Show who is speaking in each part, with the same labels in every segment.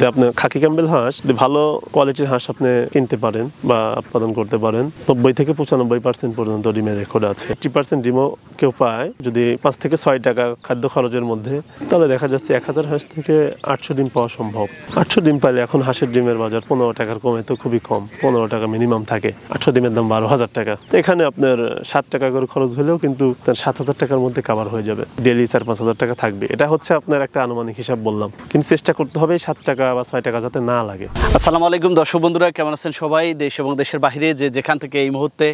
Speaker 1: যদি আপনি খাকি ক্যাম্বেল হাঁস যদি ভালো কোয়ালিটির হাঁস আপনি কিনতে পারেন বা উৎপাদন করতে পারেন 90 থেকে 95% পর্যন্ত ডিমের রেকর্ড আছে। 80% ডিমও কেউ পায় যদি 5 থেকে 6 টাকা খাদ্য খরচের মধ্যে, তাহলে দেখা যাচ্ছে 1000 হাঁস থেকে 800 ডিম পাওয়া সম্ভব। 800 ডিম পাইলে এখন হাঁসের ডিমের বাজার 15 টাকার কমে তো খুবই কম, 15 টাকা মিনিমাম থাকে। 800 ডিমের দাম 12,000 টাকা। এখানে আপনার 7 টাকা করে খরচ হলেও কিন্তু 7,000 টাকার মধ্যে কাভার হয়ে যাবে। ডেইলি 4-5,000 টাকা থাকবে। এটা হচ্ছে আপনার একটা আনুমানিক হিসাব বললাম, কিন্তু চেষ্টা করতে হবে 7 টাকা বা 6 টাকা যাতে না লাগে।
Speaker 2: আসসালামু আলাইকুম দর্শক বন্ধুরা, কেমন আছেন সবাই? দেশ এবং দেশের বাইরে যেখান থেকে এই মুহূর্তে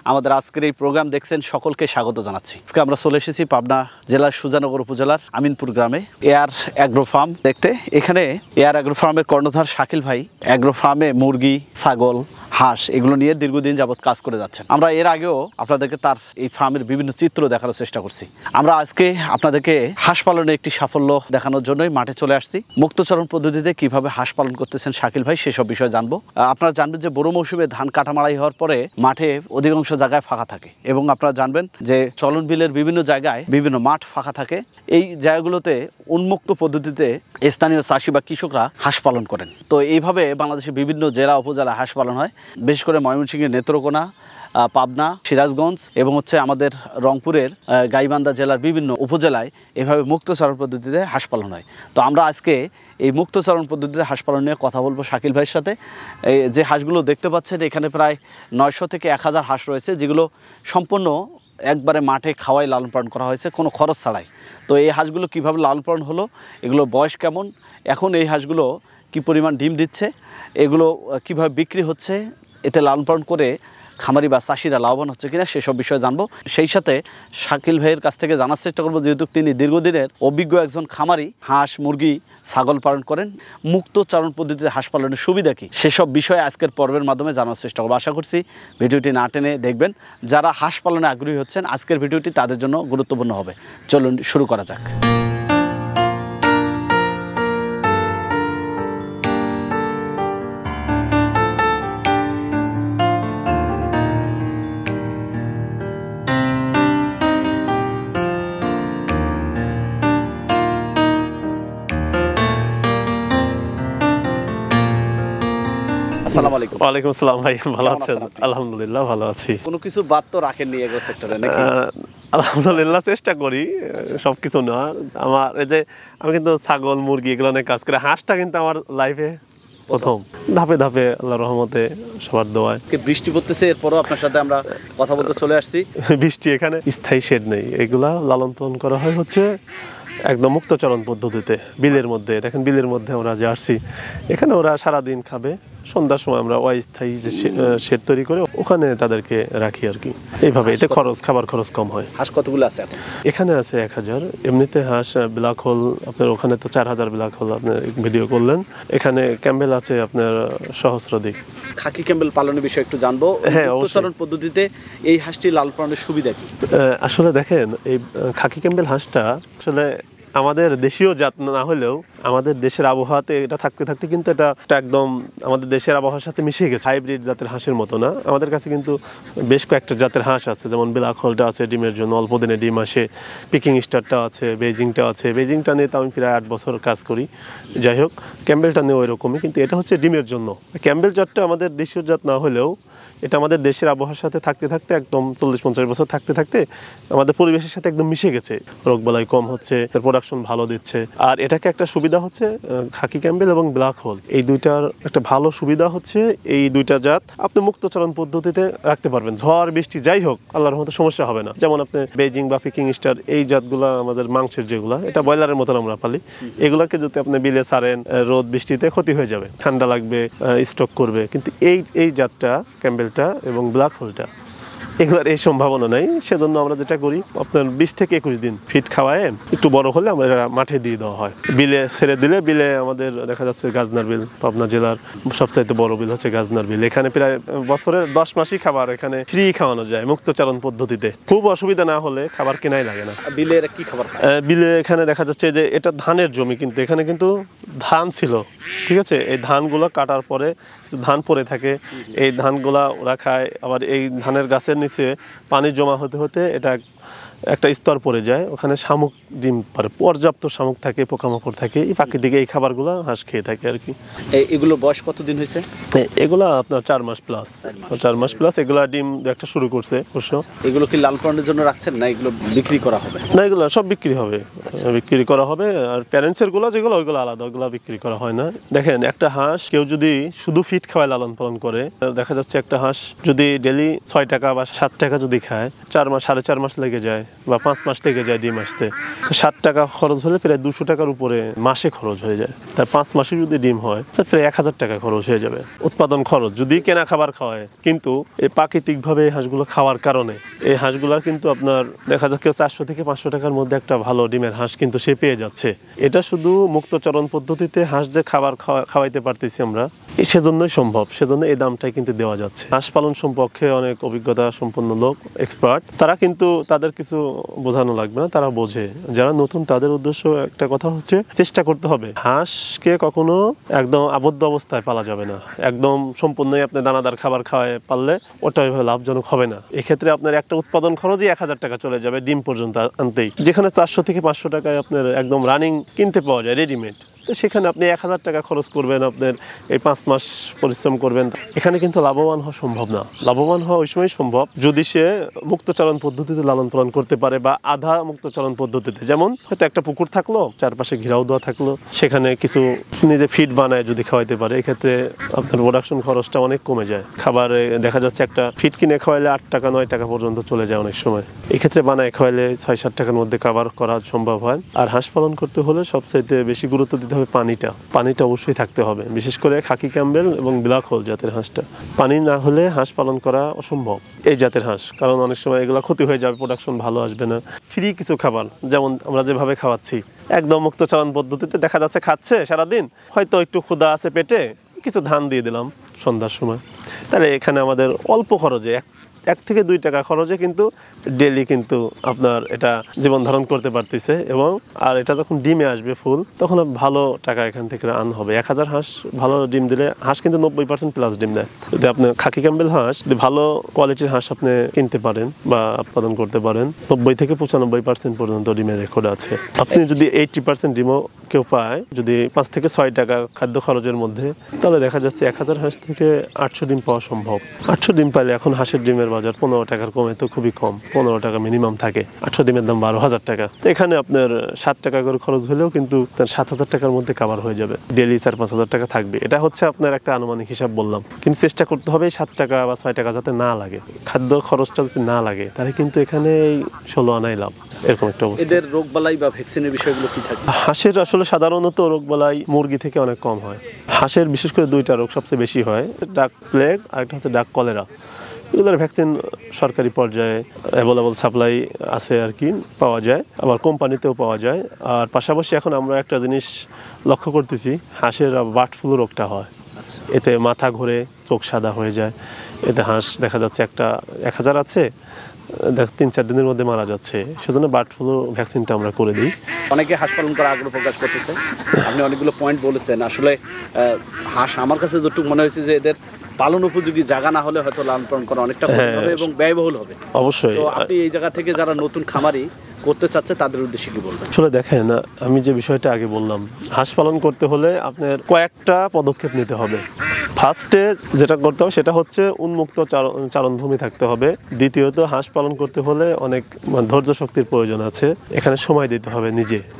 Speaker 2: আমাদের আজকের এই প্রোগ্রাম দেখছেন সকলকে স্বাগত জানাচ্ছি। আজকে আমরা চলে এসেছি পাবনা জেলার সুজানগর উপজেলার আমিনপুর গ্রামে এয়ার অ্যাগ্রো ফার্ম দেখতে। এখানে এয়ার অ্যাগ্রো ফার্মের কর্ণধার শাকিল ভাই অ্যাগ্রো ফার্মে মুরগি, ছাগল, হাঁস এগুলো নিয়ে দীর্ঘদিন যাবৎ কাজ করে যাচ্ছেন। আমরা এর আগেও আপনাদেরকে তার এই ফার্মের বিভিন্ন চিত্র দেখানোর চেষ্টা করছি। আমরা আজকে আপনাদেরকে হাঁস পালনে একটি সাফল্য দেখানোর জন্যই মাঠে চলে আসছি। মুক্তচরণ পদ্ধতিতে কিভাবে হাঁস পালন করতেছেন শাকিল ভাই সেসব বিষয়ে জানবো। আপনারা জানবেন যে বড় মৌসুমে ধান কাটা মাড়াই হওয়ার পরে মাঠে অধিকাংশ জায়গায় ফাঁকা থাকে, এবং আপনারা জানবেন যে চলন বিলের বিভিন্ন জায়গায় বিভিন্ন মাঠ ফাঁকা থাকে। এই জায়গাগুলোতে উন্মুক্ত পদ্ধতিতে স্থানীয় চাষি বা কৃষকরা হাঁস পালন করেন। তো এইভাবে বাংলাদেশের বিভিন্ন জেলা উপজেলা হাঁস পালন হয়। বিশেষ করে ময়মনসিংহের নেত্রকোনা, পাবনা, সিরাজগঞ্জ এবং আমাদের রংপুরের গাইবান্ধা জেলার বিভিন্ন উপজেলায় এভাবে মুক্তচরণ পদ্ধতিতে হাঁস পালন হয়। তো আমরা আজকে এই মুক্তচরণ পদ্ধতিতে হাঁস পালন নিয়ে কথা বলবো শাকিল ভাইয়ের সাথে। যে হাঁসগুলো দেখতে পাচ্ছেন এখানে প্রায় 900 থেকে 1000 হাঁস রয়েছে, যেগুলো সম্পূর্ণ একবারে মাঠে খাওয়াই লালন পালন করা হয়েছে কোনো খরচ ছাড়াই। তো এই হাঁসগুলো কীভাবে লালন পালন হলো, এগুলো বয়স কেমন, এখন এই হাঁসগুলো কী পরিমাণ ডিম দিচ্ছে, এগুলো কীভাবে বিক্রি হচ্ছে, এতে লালন পালন করে খামারি বা চাষিরা লাভবান হচ্ছে কিনা সেসব বিষয়ে জানবো। সেই সাথে শাকিল ভাইয়ের কাছ থেকে জানার চেষ্টা করবো, যেহেতু তিনি দীর্ঘদিনের অভিজ্ঞ একজন খামারি, হাঁস, মুরগি, ছাগল পালন করেন, মুক্তচরণ পদ্ধতিতে হাঁস পালনের সুবিধা কী সেসব বিষয়ে আজকের পর্বের মাধ্যমে জানার চেষ্টা করবো। আশা করছি ভিডিওটি না টেনে দেখবেন। যারা হাঁস পালনে আগ্রহী হচ্ছেন আজকের ভিডিওটি তাদের জন্য গুরুত্বপূর্ণ হবে। চলুন শুরু করা যাক। আসসালামু আলাইকুম।
Speaker 1: ওয়ালাইকুম আসসালাম ভাই, ভালো আছেন? আলহামদুলিল্লাহ ভালো আছি।
Speaker 2: কোনো কিছু বাদ তো রাখেননি এগ্রো সেক্টরে নাকি?
Speaker 1: আলহামদুলিল্লাহ চেষ্টা করি সবকিছু না। আমার এই যে আমি কিন্তু ছাগল, মুরগি এগুলো নিয়ে কাজ করি। হাঁসটা কিন্তু আমার লাইফে প্রথম, ধাপে ধাপে আল্লাহর রহমতে সবার দোয়ায়।
Speaker 2: বৃষ্টি পড়তেছে, এরপরও আপনার সাথে আমরা কথা বলতে চলে আসছি।
Speaker 1: বৃষ্টি এখানে স্থায়ী শেড নেই, এগুলা লালন পালন করা হয় হচ্ছে একদম মুক্তচরণ পদ্ধতিতে বিলের মধ্যে। দেখেন বিলের মধ্যে আমরা যে আসছি, এখানে ওরা সারাদিন খাবে, সন্ধ্যার সময় আমরা অস্থায়ী যে শেড তৈরি করে ওখানে তাদেরকে রাখি আর কি। এইভাবে এতে খাবার খরচ কম হয়।
Speaker 2: হাঁস কতগুলো আছে এখন?
Speaker 1: এখানে আছে 1000। এমনিতে হাঁস ব্ল্যাক হোল আপনার ওখানে তো 4000 ব্ল্যাক হোল আপনি ভিডিও করলেন। এখানে ক্যাম্বেল আছে আপনার সহস্রাধিক।
Speaker 2: খাকি ক্যাম্বেল পালনের বিষয়ে একটু জানবো।
Speaker 1: হ্যাঁ,
Speaker 2: মুক্তচরণ পদ্ধতিতে এই হাঁসটি লালন পালনের সুবিধা কি?
Speaker 1: আসলে দেখেন এই খাকি ক্যাম্বেল হাঁসটা আসলে আমাদের দেশীয় জাত না হলেও আমাদের দেশের আবহাওয়াতে এটা থাকতে থাকতে কিন্তু এটা একদম আমাদের দেশের আবহাওয়ার সাথে মিশে গেছে। হাইব্রিড জাতের হাঁসের মতো না, আমাদের কাছে কিন্তু বেশ কয়েকটা জাতের হাঁস আছে, যেমন ব্ল্যাক হোলটা আছে ডিমের জন্য, অল্প দিনে ডিম আসে। পিকিং স্টারটা আছে, বেজিংটা আছে। বেজিংটা নিয়ে তো আমি প্রায় 8 বছর কাজ করি। যাই হোক, ক্যাম্বেলটা নিয়ে ওই রকমই, কিন্তু এটা হচ্ছে ডিমের জন্য। ক্যাম্বেল জাতটা আমাদের দেশীয় জাত না হলেও এটা আমাদের দেশের আবহাওয়ার সাথে থাকতে থাকতে একদম 40-50 বছর থাকতে থাকতে আমাদের পরিবেশের সাথে একদম মিশে গেছে। রোগবালাই কম হচ্ছে, প্রোডাকশন ভালো দিচ্ছে। আর এটাকে একটা সুবিধা হচ্ছে খাকি ক্যাম্বেল এবং ব্ল্যাক হোল, এই দুইটার একটা ভালো সুবিধা হচ্ছে এই দুইটা জাত আপনি মুক্তচরণ পদ্ধতিতে রাখতে পারবেন। ঝড় বৃষ্টি যাই হোক আল্লাহর মতো সমস্যা হবে না। যেমন আপনি বেজিং বা পিকিং স্টার এই জাতগুলো আমাদের মাংসের যেগুলা, এটা ব্রয়লারের মতন আমরা পালি, এগুলাকে যদি আপনি বিলে ছাড়েন রোদ বৃষ্টিতে ক্ষতি হয়ে যাবে, ঠান্ডা লাগবে, স্ট্রোক করবে। কিন্তু এই জাতটা ক্যাম্বেল এবং ব্ল্যাক হোলটা এগুলোর এই সম্ভাবনা নাই। সেজন্য আমরা যেটা করি আপনার 20 থেকে 21 দিন ফিট খাওয়ায় একটু বড় হলে আমরা মাঠে দিয়ে দেওয়া হয়। বিলে ছেড়ে দিলে, বিলে আমাদের দেখা যাচ্ছে গাজনার বিল, পাবনা জেলার সবচাইতে বড় বিল হচ্ছে গাজনার বিল। এখানে প্রায় বছরের 10 মাসই খাবার এখানে ফ্রি খাওয়ানো যায় মুক্তচরণ পদ্ধতিতে। খুব অসুবিধা না হলে খাবার কেনাই লাগে না।
Speaker 2: বিলে কি খাবার?
Speaker 1: বিলে এখানে দেখা যাচ্ছে যে এটা ধানের জমি, কিন্তু এখানে কিন্তু ধান ছিল, ঠিক আছে? এই ধানগুলো কাটার পরে ধান পড়ে থাকে, এই ধানগুলা ওরা খায়। আবার এই ধানের গাছের নিচে পানি জমা হতে হতে এটা একটা স্তর পড়ে যায়, ওখানে শামুক ডিম পারে, পর্যাপ্ত শামুক থাকে, পোকামাকড় থাকে, এই প্রাকৃতিক এই খাবারগুলো হাঁস খেয়ে থাকে আর কি।
Speaker 2: এগুলো বয়স কতদিন হয়েছে?
Speaker 1: এগুলা আপনার 4 মাস প্লাস, 4 মাস প্লাস এগুলা ডিম একটা শুরু করছে অবশ্য।
Speaker 2: এগুলো কি লালন পালনের জন্য রাখছেন না এগুলো বিক্রি করা হবে?
Speaker 1: না, এগুলো সব বিক্রি হবে, বিক্রি করা হবে। আর প্যারেন্টসের গুলো যেগুলো ওইগুলো আলাদা, ওইগুলো বিক্রি করা হয় না। দেখেন, একটা হাঁস কেউ যদি শুধু ফিট খাওয়ায় লালন পালন করে, দেখা যাচ্ছে একটা হাঁস যদি ডেলি 6 টাকা বা 7 টাকা যদি খায়, 4 মাস 4.5 মাস লেগে যায় বা 5 মাস লেগে যায় ডিম আসতে। তো 7 টাকা খরচ হলে প্রায় 200 টাকার উপরে মাসে খরচ হয়ে যায়। তার 5 মাসে যদি ডিম হয় তার প্রায় 1000 টাকা খরচ হয়ে যাবে উৎপাদন খরচ, যদি কেনা খাবার খাওয়ায়। কিন্তু এই প্রাকৃতিকভাবে এই হাঁসগুলো খাওয়ার কারণে এই হাঁসগুলোর কিন্তু আপনার দেখা যাচ্ছে কেউ 400 থেকে 500 টাকার মধ্যে একটা ভালো ডিমের হাঁস কিন্তু সে পেয়ে যাচ্ছে। এটা শুধু মুক্তচরণ পদ্ধতিতে হাঁস যে খাবার খাওয়াইতে পারতেছি আমরা, সেজন্যই সম্ভব, সেজন্য এই দামটাই কিন্তু দেওয়া যাচ্ছে। হাঁস পালন সম্পর্কে অনেক অভিজ্ঞতা সম্পন্ন লোক, এক্সপার্ট, তারা কিন্তু তাদের কিছু বোঝানো লাগবে না, তারা বোঝে। যারা নতুন তাদের উদ্দেশ্য একটা কথা হচ্ছে চেষ্টা করতে হবে। হাঁসকে কখনো একদম আবদ্ধ অবস্থায় পালা যাবে না, একদম সম্পূর্ণই আপনি দানাদার খাবার খাওয়ায় পারলে ওটা ওইভাবে লাভজনক হবে না। এক্ষেত্রে আপনার একটা উৎপাদন খরচই 1000 টাকা চলে যাবে ডিম পর্যন্ত আনতেই, যেখানে 400 থেকে 500 টাকায় আপনার একদম রানিং কিনতে পাওয়া যায় রেডিমেড। তো সেখানে আপনি 1000 টাকা খরচ করবেন, আপনার এই 5 মাস পরিশ্রম করবেন, এখানে কিন্তু লাভবান হওয়া সম্ভব না। লাভবান হওয়া ওই সময় সম্ভব যদি সে মুক্তচারণ পদ্ধতিতে লালন পালন করতে পারে বা আধা মুক্তচারণ পদ্ধতিতে। যেমন হয়তো একটা পুকুর থাকলো, চারপাশে ঘেরাও দেওয়া থাকলো, সেখানে কিছু নিজে ফিড বানায় যদি খাওয়াইতে পারে, এক্ষেত্রে আপনার প্রোডাকশন খরচটা অনেক কমে যায়। খাবারে দেখা যাচ্ছে একটা ফিড কিনে খাওয়াইলে 8 টাকা 9 টাকা পর্যন্ত চলে যায় অনেক সময়, এক্ষেত্রে বানায় খাওয়াইলে 6-7 টাকার মধ্যে খাবার করা সম্ভব হয়। আর হাঁস পালন করতে হলে সবচাইতে বেশি গুরুত্ব দিতে হবে পানিটা অবশ্যই থাকতে হবে, বিশেষ করে খাকি ক্যাম্বেল এবং ব্ল্যাক হোল জাতের হাঁসটা। পানি না হলে হাঁস পালন করা অসম্ভব এই জাতের হাঁস, কারণ অনেক সময় এগুলো ক্ষতি হয়ে যাবে, প্রোডাকশন ভালো আসবে না। ফ্রি কিছু খাবার, যেমন আমরা যেভাবে খাওয়াচ্ছি একদম মুক্তচারণ পদ্ধতিতে, দেখা যাচ্ছে খাচ্ছে সারাদিন, হয়তো একটু ক্ষুধা আছে পেটে, কিছু ধান দিয়ে দিলাম সন্ধ্যার সময়, তাহলে এখানে আমাদের অল্প খরচে 1 থেকে 2 টাকা খরচে কিন্তু ডেলি কিন্তু আপনার এটা জীবন ধারণ করতে পারতেছে। এবং আর এটা যখন ডিমে আসবে ফুল, তখন ভালো টাকা এখান থেকে আর্ন হবে। 1000 হাঁস ভালো ডিম দিলে, হাঁস কিন্তু 90% প্লাস ডিম দেয়। যদি আপনি খাকি ক্যাম্বেল হাঁস, যদি ভালো কোয়ালিটির হাঁস আপনি কিনতে পারেন বা উৎপাদন করতে পারেন, 90 থেকে 95% পর্যন্ত ডিমের রেকর্ড আছে। আপনি যদি 80% ডিমও কেউ পায়, যদি 5 থেকে 6 টাকা খাদ্য খরচের মধ্যে, তাহলে দেখা যাচ্ছে 1000 হাঁস থেকে 800 ডিম পাওয়া সম্ভব। 800 ডিম পাইলে, এখন হাঁসের ডিমের বাজার 15 টাকার কমে তো খুবই কম, 15 টাকা মিনিমাম থাকে। 800 ডিমের দাম 12,000 টাকা। এখানে আপনার 7 টাকা করে খরচ হলেও কিন্তু 7000 টাকার মধ্যে কাভার হয়ে যাবে, ডেলি 4-5 হাজার টাকা থাকবে। এটা হচ্ছে আপনার একটা আনুমানিক হিসাব বললাম, কিন্তু চেষ্টা করতে হবে 7 টাকা বা 6 টাকা যাতে না লাগে, খাদ্য খরচটা যদি না লাগে, তাহলে কিন্তু এখানে 16 আনাই লাভ, এরকম একটা অবস্থা।
Speaker 2: এদের রোগবালাই বা ভ্যাকসিনের বিষয়গুলো কি থাকে?
Speaker 1: হাঁসের আসলে সাধারণত রোগবালাই মুরগি থেকে অনেক কম হয়। হাঁসের বিশেষ করে 2টা রোগ সবচেয়ে বেশি হয়, ডাক প্লেগ আর একটা হচ্ছে ডাক কলেরা। এগুলোর ভ্যাকসিন সরকারি পর্যায়ে অ্যাভেলেবল সাপ্লাই আছে আর কি, পাওয়া যায়, আবার কোম্পানিতেও পাওয়া যায়। আর পাশাপাশি এখন আমরা একটা জিনিস লক্ষ্য করতেছি, হাঁসের বার্ড ফ্লু রোগটা হয়, এতে মাথা ঘুরে, চোখ সাদা হয়ে যায়। এতে হাঁস দেখা যাচ্ছে 1000 আছে, 3-4 দিনের মধ্যে মারা যাচ্ছে। সেজন্য বার্ড ফ্লু ভ্যাকসিনটা আমরা করে দিই।
Speaker 2: অনেকে হাঁস পালন করার আগ্রহ প্রকাশ করতেছে, আপনি অনেকগুলো পয়েন্ট বলেছেন। আসলে হাঁস আমার কাছে যতটুকু মনে হয়েছে যে এদের পালন উপযোগী জায়গা না হলে হয়তো লালন পালন করা অনেকটা কঠিন হবে এবং ব্যয়বহুল হবে।
Speaker 1: অবশ্যই।
Speaker 2: তো আপনি এই জায়গা থেকে যারা নতুন খামারি করতে চাচ্ছে তাদের উদ্দেশ্যে কি বলবেন?
Speaker 1: আসলে দেখেন, আমি যে বিষয়টা আগে বললাম, হাঁস পালন করতে হলে আপনার কয়েকটা পদক্ষেপ নিতে হবে। ফার্স্টে যেটা করতে হবে সেটা হচ্ছে উন্মুক্ত চারণভূমি থাকতে হবে। দ্বিতীয়ত, হাঁস পালন করতে হলে অনেক ধৈর্য শক্তির প্রয়োজন আছে, এখানে সময় দিতে হবে।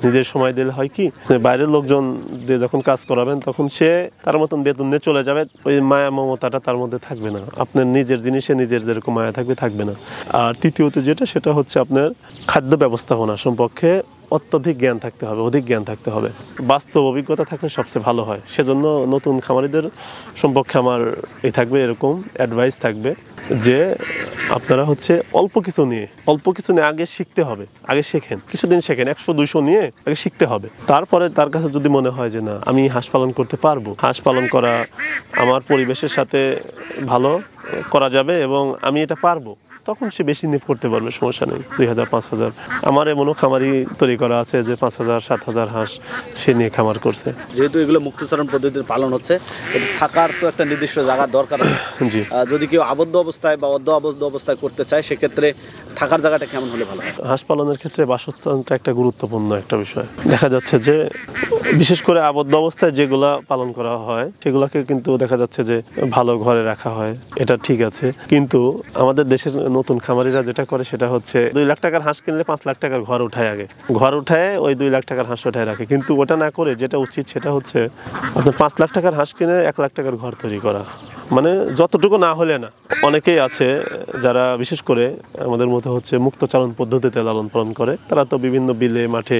Speaker 1: নিজের সময় দিলে হয় কি, বাইরের লোকজন দিয়ে যখন কাজ করাবেন তখন সে তার মতন বেতন নিয়ে চলে যাবে, ওই মায়া মমতাটা তার মধ্যে থাকবে না, আপনার নিজের জিনিসে নিজের যেরকম মায়া থাকবে না। আর তৃতীয়ত যেটা, সেটা হচ্ছে আপনার খাদ্য ব্যবস্থাপনা সম্পর্কে অত্যধিক জ্ঞান থাকতে হবে, অধিক জ্ঞান থাকতে হবে, বাস্তব অভিজ্ঞতা থাকলে সবচেয়ে ভালো হয়। সেজন্য নতুন খামারিদের সম্পর্কে আমার থাকবে এরকম অ্যাডভাইস থাকবে যে আপনারা হচ্ছে অল্প কিছু নিয়ে আগে শিখতে হবে, আগে শেখেন, কিছুদিন শেখেন, 100-200 নিয়ে আগে শিখতে হবে। তারপরে তার কাছে যদি মনে হয় যে না, আমি হাঁস পালন করতে পারবো, হাঁস পালন করা আমার পরিবেশের সাথে ভালো করা যাবে এবং আমি এটা পারবো, তখন সে বেশি নিয়ে করতে পারবে, সমস্যা নেই। 2000-5000, আমার এমনও খামারি তৈরি করা আছে যে 5000-7000 হাঁস সে নিয়ে খামার করছে।
Speaker 2: যেহেতু এগুলো মুক্তচারণ পদ্ধতিতে পালন হচ্ছে, এটা থাকার তো একটা নির্দিষ্ট জায়গা দরকার আছে।
Speaker 1: জি,
Speaker 2: যদি কেউ আবদ্ধ অবস্থায় বা অর্ধ আবদ্ধ অবস্থায় করতে চায়, সেক্ষেত্রে থাকার জায়গাটা কেমন হলে ভালো হয়?
Speaker 1: হাঁস পালনের ক্ষেত্রে বাসস্থানটা একটা গুরুত্বপূর্ণ একটা বিষয়। দেখা যাচ্ছে যে বিশেষ করে আবদ্ধ অবস্থায় যেগুলা পালন করা হয় সেগুলোকে কিন্তু দেখা যাচ্ছে যে ভালো ঘরে রাখা হয়, এটা ঠিক আছে। কিন্তু আমাদের দেশের নতুন খামারিরা যেটা করে সেটা হচ্ছে 2 লাখ টাকার হাঁস কিনলে 5 লাখ টাকার ঘর উঠায়, আগে ঘর উঠায় ওই 2 লাখ টাকার হাঁস উঠায় রাখে। কিন্তু ওটা না করে যেটা উচিত সেটা হচ্ছে আপনার 5 লাখ টাকার হাঁস কিনে 1 লাখ টাকার ঘর তৈরি করা, মানে যতটুকু না হলে না। অনেকেই আছে যারা বিশেষ করে আমাদের মতো হচ্ছে মুক্ত চালন পদ্ধতিতে লালন পালন করে, তারা তো বিভিন্ন বিলে মাঠে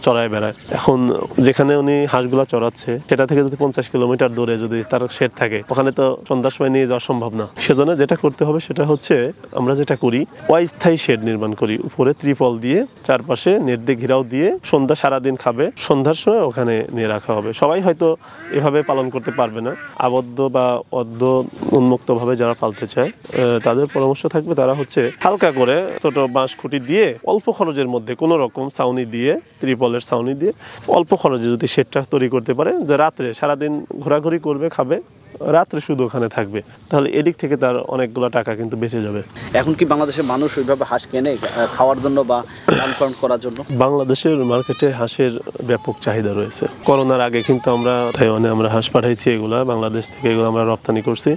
Speaker 1: চড়ায় বেড়ায়। এখন যেখানে উনি হাঁসগুলা চড়াচ্ছে সেটা থেকে যদি 50 কিলোমিটার দূরে যদি তার শেড থাকে, ওখানে তো সন্ধ্যার সময় নিয়ে যাওয়া সম্ভব না। সেজন্য যেটা করতে হবে সেটা হচ্ছে আমরা যেটা করি, অস্থায়ী শেড নির্মাণ করি, উপরে ত্রিপল দিয়ে চারপাশে নেট দিয়ে ঘেরাও দিয়ে, সন্ধ্যা সারাদিন খাবে, সন্ধ্যার সময় ওখানে নিয়ে রাখা হবে। সবাই হয়তো এভাবে পালন করতে পারবে না, আবদ্ধ বা অর্ধ উন্মুক্তভাবে যারা পালতে চায় তাদের পরামর্শ থাকবে তারা হচ্ছে হালকা করে ছোট বাঁশ খুঁটি দিয়ে অল্প খরচের মধ্যে কোনো রকম ছাউনি দিয়ে, ত্রিপলের ছাউনি দিয়ে অল্প খরচে যদি শেডটা তৈরি করতে পারে, যে রাত্রে সারাদিন ঘোরাঘুরি করবে, খাবে, রাত্রে শুধু ওখানে থাকবে, তাহলে এদিক থেকে তার অনেকগুলো টাকা কিন্তু বেঁচে যাবে।
Speaker 2: এখন কি বাংলাদেশের মানুষ ওইভাবে হাঁস কেনে খাওয়ার জন্য বা লালন পালন করার জন্য?
Speaker 1: বাংলাদেশের মার্কেটে হাঁসের ব্যাপক চাহিদা রয়েছে। করোনার আগে কিন্তু আমরা তাইওয়ানে আমরা হাঁস পাঠাইছি, এগুলা বাংলাদেশ থেকে এগুলো আমরা রপ্তানি করছি,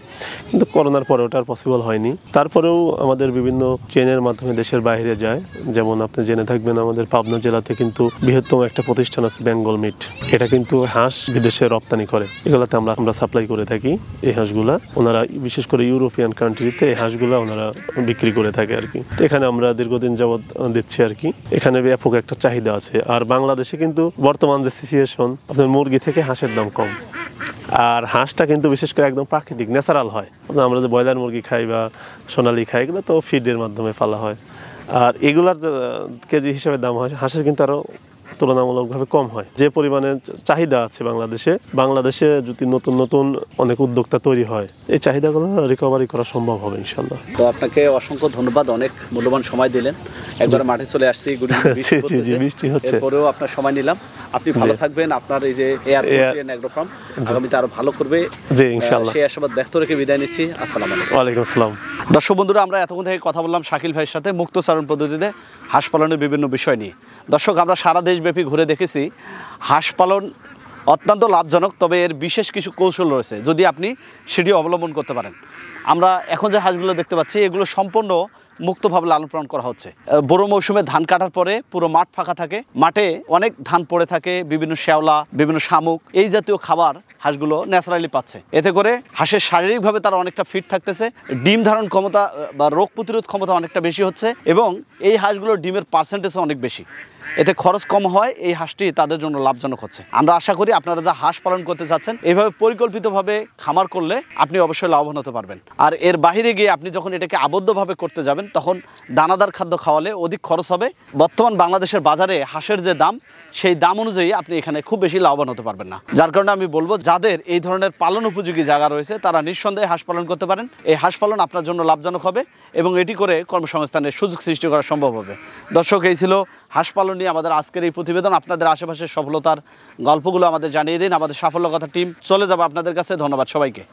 Speaker 1: কিন্তু করোনার পরে ওটা পসিবল হয়নি। তারপরেও আমাদের বিভিন্ন চেনের মাধ্যমে দেশের বাইরে যায়। যেমন আপনি জেনে থাকবেন আমাদের পাবনা জেলাতে কিন্তু বৃহত্তম একটা প্রতিষ্ঠান আছে বেঙ্গল মিট, এটা কিন্তু হাঁস বিদেশে রপ্তানি করে, এগুলাতে আমরা সাপ্লাই করে থাকি এই হাঁসগুলা। ওনারা বিশেষ করে ইউরোপিয়ান কান্ট্রিতে এই হাঁসগুলা ওনারা বিক্রি করে থাকে আর কি। তো এখানে আমরা দীর্ঘদিন যাবৎ দিচ্ছি আর কি, এখানে ব্যাপক একটা চাহিদা আছে। আর বাংলাদেশে কিন্তু বর্তমান যে সিচুয়েশন, আপনার মুরগি থেকে হাঁসের দাম কম, আর হাঁসটা কিন্তু বিশেষ করে একদম প্রাকৃতিক ন্যাচারাল হয়। আমরা যে ব্রয়লার মুরগি খাই বা সোনালি খাই, এগুলো তো ফিডের মাধ্যমে পালা হয়, আর এগুলার যে কেজি হিসেবে দাম হয় হাঁসের কিন্তু আরও তুলনামূলকভাবে কম হয়। যে পরিমাণে চাহিদা আছে বাংলাদেশে যদি নতুন নতুন অনেক উদ্যোক্তা তৈরি হয়, এই চাহিদাগুলো রিকভারি করা সম্ভব হবে ইনশাল্লাহ।
Speaker 2: তো আপনাকে অসংখ্য ধন্যবাদ, অনেক মূল্যবান সময় দিলেন। একবার মাঠে চলে আসছি, বৃষ্টি হচ্ছে, এরপরেও আপনার সময় নিলাম। আপনি ভালো থাকবেন, আপনার এই যে এগ্রো ফার্ম আগামীতে আরো ভালো করবে, জি ইনশাআল্লাহ, সেই আশাবাদ ব্যক্ত রেখে বিদায় নিচ্ছি। আসসালামু আলাইকুম।
Speaker 1: ওয়ালাইকুম আসসালাম।
Speaker 2: দর্শক বন্ধুরা, আমরা এতক্ষণ থেকে কথা বললাম শাকিল ভাইয়ের সাথে মুক্তচারণ পদ্ধতিতে হাঁস পালনের বিভিন্ন বিষয় নিয়ে। দর্শক, আমরা সারা দেশব্যাপী ঘুরে দেখেছি হাঁস পালন অত্যন্ত লাভজনক, তবে এর বিশেষ কিছু কৌশল রয়েছে যদি আপনি সেটি অবলম্বন করতে পারেন। আমরা এখন যে হাঁসগুলো দেখতে পাচ্ছি এগুলো সম্পূর্ণ মুক্তভাবে লালন পালন করা হচ্ছে। বড় মৌসুমে ধান কাটার পরে পুরো মাঠ ফাঁকা থাকে, মাঠে অনেক ধান পড়ে থাকে, বিভিন্ন শ্যাওলা, বিভিন্ন শামুক, এই জাতীয় খাবার হাঁসগুলো ন্যাচারালি পাচ্ছে। এতে করে হাঁসের শারীরিকভাবে তারা অনেকটা ফিট থাকতেছে, ডিম ধারণ ক্ষমতা বা রোগ প্রতিরোধ ক্ষমতা অনেকটা বেশি হচ্ছে, এবং এই হাঁসগুলোর ডিমের পার্সেন্টেজও অনেক বেশি। এতে খরচ কম হয়, এই হাঁসটি তাদের জন্য লাভজনক হচ্ছে। আমরা আশা করি আপনারা যা হাঁস পালন করতে চাচ্ছেন এইভাবে পরিকল্পিতভাবে খামার করলে আপনি অবশ্যই লাভবান হতে পারবেন। আর এর বাইরে গিয়ে আপনি যখন এটাকে আবদ্ধভাবে করতে যাবেন তখন দানাদার খাদ্য খাওয়ালে অধিক খরচ হবে। বর্তমান বাংলাদেশের বাজারে হাঁসের যে দাম, সেই দাম অনুযায়ী আপনি এখানে খুব বেশি লাভবান হতে পারবেন না। যার কারণে আমি বলবো, যাদের এই ধরনের পালন উপযোগী জায়গা রয়েছে তারা নিঃসন্দেহে হাঁস পালন করতে পারেন। এই হাঁস পালন আপনার জন্য লাভজনক হবে এবং এটি করে কর্মসংস্থানের সুযোগ সৃষ্টি করা সম্ভব হবে। দর্শক, এই ছিল হাঁস পালন নিয়ে আমাদের আজকের এই প্রতিবেদন। আপনাদের আশেপাশের সফলতার গল্পগুলো আমাদের জানিয়ে দিন, আমাদের সাফল্য কথা টিম চলে যাবে আপনাদের কাছে। ধন্যবাদ সবাইকে।